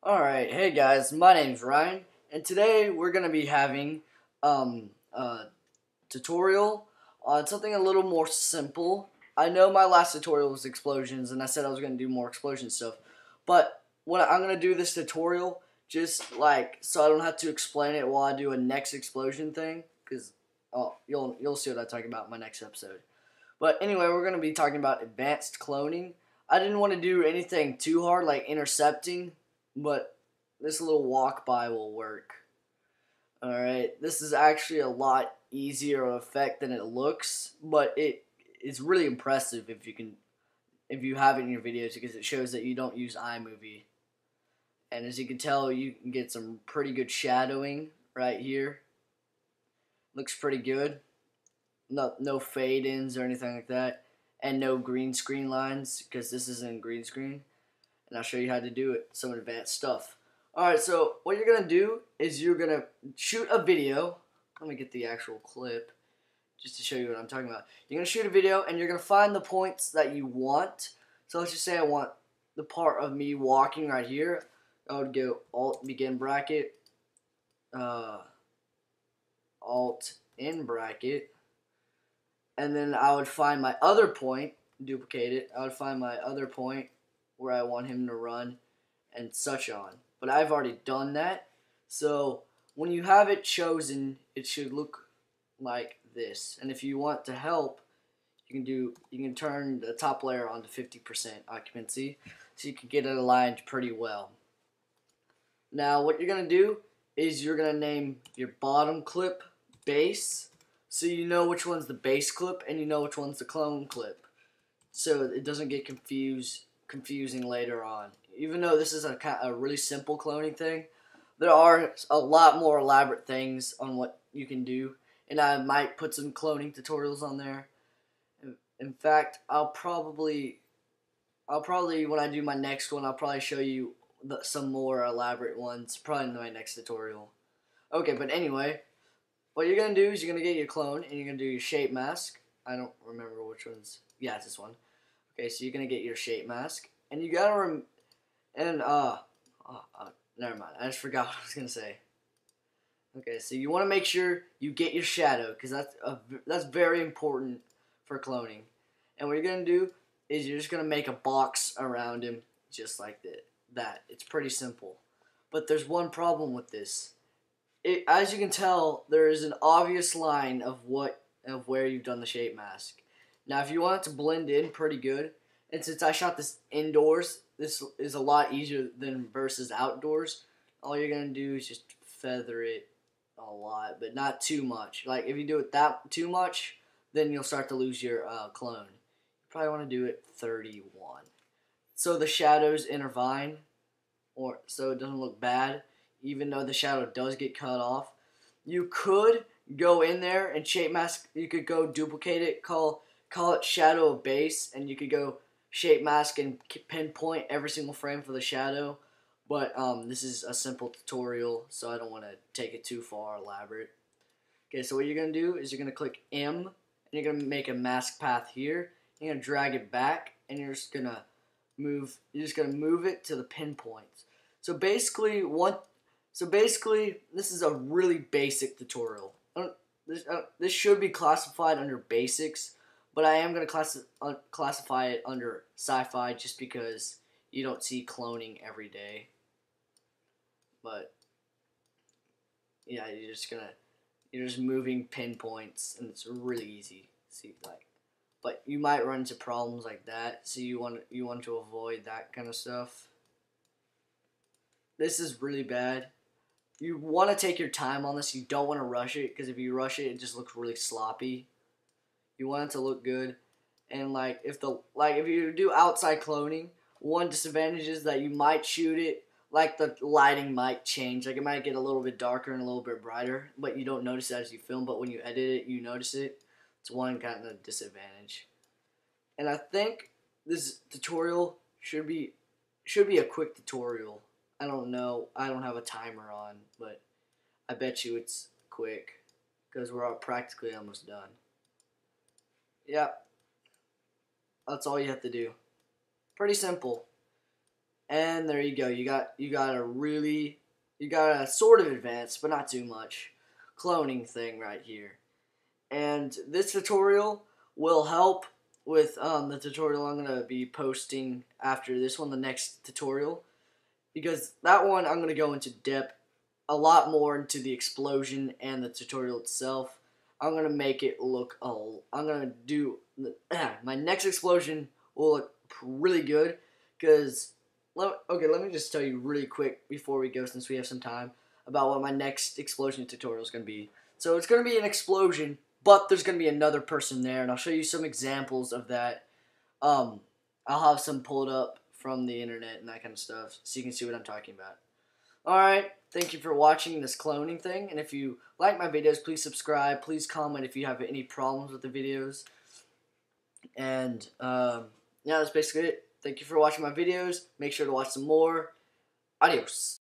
Alright, hey guys, my name's Ryan, and today we're going to be having a tutorial on something a little more simple. I know my last tutorial was explosions, and I said I was going to do more explosion stuff, but when I'm going to do this tutorial, just like, so I don't have to explain it while I do a next explosion thing, because you'll see what I'm talking about in my next episode. But anyway, we're going to be talking about advanced cloning. I didn't want to do anything too hard, like intercepting, but this little walk by will work. Alright, this is actually a lot easier of effect than it looks, but it is really impressive if you have it in your videos because it shows that you don't use iMovie. And as you can tell, you can get some pretty good shadowing right here. Looks pretty good. No fade ins or anything like that, and no green screen lines because this isn't green screen. And I'll show you how to do it, some advanced stuff. Alright, so what you're going to do is you're going to shoot a video. Let me get the actual clip just to show you what I'm talking about. You're going to shoot a video and you're going to find the points that you want. So let's just say I want the part of me walking right here. I would go Alt begin bracket, Alt in bracket, and then I would find my other point, duplicate it. I would find my other point where I want him to run and such on. But I've already done that. So when you have it chosen, it should look like this. And if you want to help, you can turn the top layer onto 50% occupancy so you can get it aligned pretty well. Now what you're going to do is you're going to name your bottom clip base so you know which one's the base clip and you know which one's the clone clip. So it doesn't get confusing later on. Even though this is a really simple cloning thing, there are a lot more elaborate things on what you can do, and I might put some cloning tutorials on there. In fact, I'll probably when I do my next one, I'll probably show you some more elaborate ones, probably in my next tutorial. Okay, but anyway, what you're gonna do is you're gonna get your clone and you're gonna do your shape mask. I don't remember which ones. Yeah, it's this one. Okay, so you're gonna get your shape mask, and you gotta never mind. I just forgot what I was gonna say. Okay, so you want to make sure you get your shadow because that's very important for cloning. And what you're gonna do is you're just gonna make a box around him just like that. It's pretty simple, but there's one problem with this. As you can tell, there is an obvious line of where you've done the shape mask. Now, if you want it to blend in pretty good, and since I shot this indoors, this is a lot easier than versus outdoors. All you're going to do is just feather it a lot, but not too much. Like, if you do it too much, then you'll start to lose your clone. You probably want to do it 31. So the shadows intervine, or so it doesn't look bad, even though the shadow does get cut off. You could go in there and shape mask. You could go duplicate it, call it shadow of base, and you could go shape mask and pinpoint every single frame for the shadow. But this is a simple tutorial, so I don't want to take it too far elaborate. Okay, so what you're going to do is you're going to click M, and you're going to make a mask path here. You're going to drag it back, and you're just going to move it to the pinpoints. So basically, this is a really basic tutorial. This should be classified under basics, but I am going to classify it under sci-fi just because you don't see cloning every day. But yeah, you're just moving pinpoints, and it's really easy. See, but you might run into problems like that, so you want to avoid that kind of stuff. This is really bad. You want to take your time on this. You don't want to rush it because if you rush it, it just looks really sloppy. You want it to look good, and if you do outside cloning, one disadvantage is that you might shoot it like the lighting might change. Like it might get a little bit darker and a little bit brighter, but you don't notice it as you film. But when you edit it, you notice it. It's one kind of disadvantage. And I think this tutorial should be a quick tutorial. I don't know. I don't have a timer on, but I bet you it's quick because we're practically almost done. Yeah, that's all you have to do. Pretty simple. And there you go. You got a sort of advanced, but not too much, cloning thing right here. And this tutorial will help with the tutorial I'm going to be posting after this one, the next tutorial. Because that one I'm going to go into depth a lot more into the explosion and the tutorial itself. I'm going to make it look, I'm going to do, my next explosion will look really good. Because, okay, let me just tell you really quick before we go, since we have some time, about what my next explosion tutorial is going to be. So it's going to be an explosion, but there's going to be another person there, and I'll show you some examples of that. I'll have some pulled up from the internet and that kind of stuff, so you can see what I'm talking about. Alright, thank you for watching this cloning thing, and if you like my videos, please subscribe, please comment if you have any problems with the videos, and yeah, that's basically it. Thank you for watching my videos, make sure to watch some more. Adios.